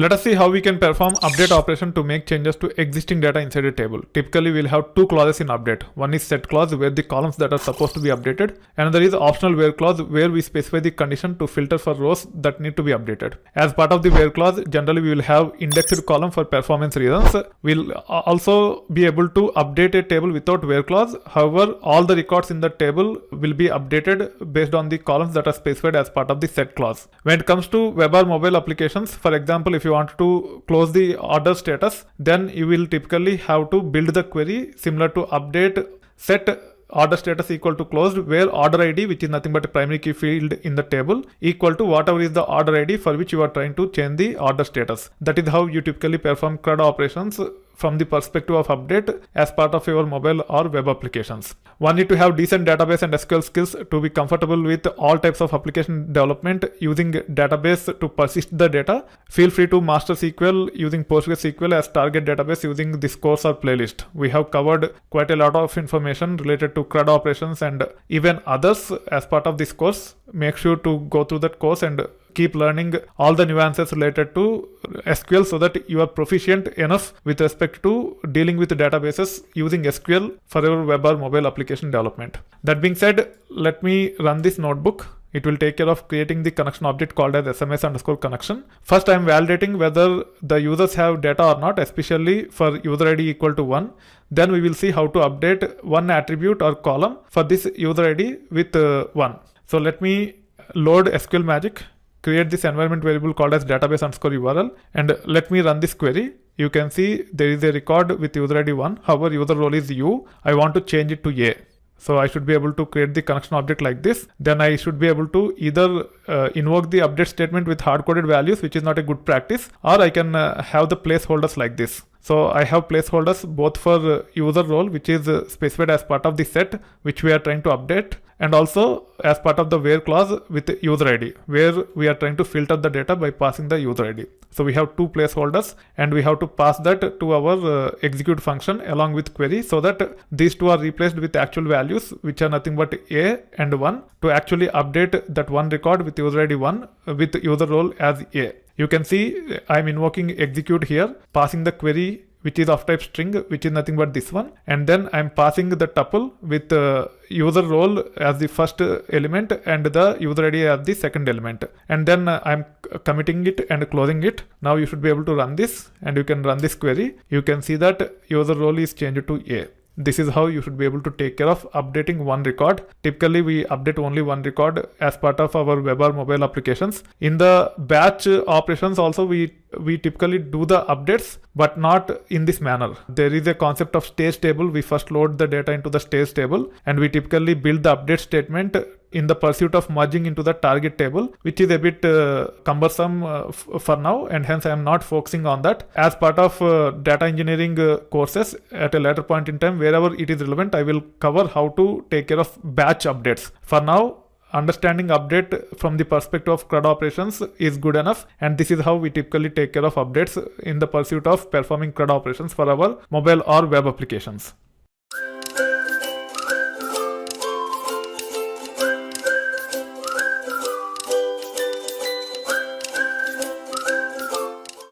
Let us see how we can perform update operation to make changes to existing data inside a table. Typically, we'll have two clauses in update. One is set clause where the columns that are supposed to be updated. Another is optional where clause where we specify the condition to filter for rows that need to be updated. As part of the where clause, generally we will have indexed column for performance reasons. We'll also be able to update a table without where clause. However, all the records in the table will be updated based on the columns that are specified as part of the set clause. When it comes to web or mobile applications, for example, if you want to close the order status, then you will typically have to build the query similar to update set order status equal to closed, where order ID, which is nothing but a primary key field in the table, equal to whatever is the order ID for which you are trying to change the order status. That is how you typically perform CRUD operations from the perspective of update as part of your mobile or web applications. One need to have decent database and SQL skills to be comfortable with all types of application development using database to persist the data. Feel free to master SQL using PostgreSQL as target database using this course or playlist. We have covered quite a lot of information related to CRUD operations and even others as part of this course. Make sure to go through that course and keep learning all the nuances related to SQL so that you are proficient enough with respect to dealing with databases using SQL for your web or mobile application development. That being said, let me run this notebook. It will take care of creating the connection object called as SMS_connection. First, I am validating whether the users have data or not, especially for user ID equal to 1. Then we will see how to update one attribute or column for this user ID with 1. So let me load SQL Magic, create this environment variable called as database_URL, and let me run this query. You can see there is a record with user ID 1. However, user role is U. I want to change it to A. So I should be able to create the connection object like this. Then I should be able to either invoke the update statement with hard-coded values, which is not a good practice, or I can have the placeholders like this. So I have placeholders both for user role, which is specified as part of the set which we are trying to update, and also as part of the where clause with user ID, where we are trying to filter the data by passing the user ID. So we have two placeholders and we have to pass that to our execute function along with query so that these two are replaced with actual values, which are nothing but A and 1, to actually update that one record with user ID 1 with user role as A. You can see I'm invoking execute here, passing the query which is of type string, which is nothing but this one, and then I'm passing the tuple with user role as the first element and the user ID as the second element, and then I'm committing it and closing it. Now you should be able to run this and you can run this query. You can see that user role is changed to A. This is how you should be able to take care of updating one record. Typically, we update only one record as part of our web or mobile applications. In the batch operations also, we typically do the updates, but not in this manner. There is a concept of stage table. We first load the data into the stage table, and we typically build the update statement in the pursuit of merging into the target table, which is a bit cumbersome for now, and hence I am not focusing on that. As part of data engineering courses at a later point in time, wherever it is relevant, I will cover how to take care of batch updates. For now, understanding update from the perspective of CRUD operations is good enough, and this is how we typically take care of updates in the pursuit of performing CRUD operations for our mobile or web applications.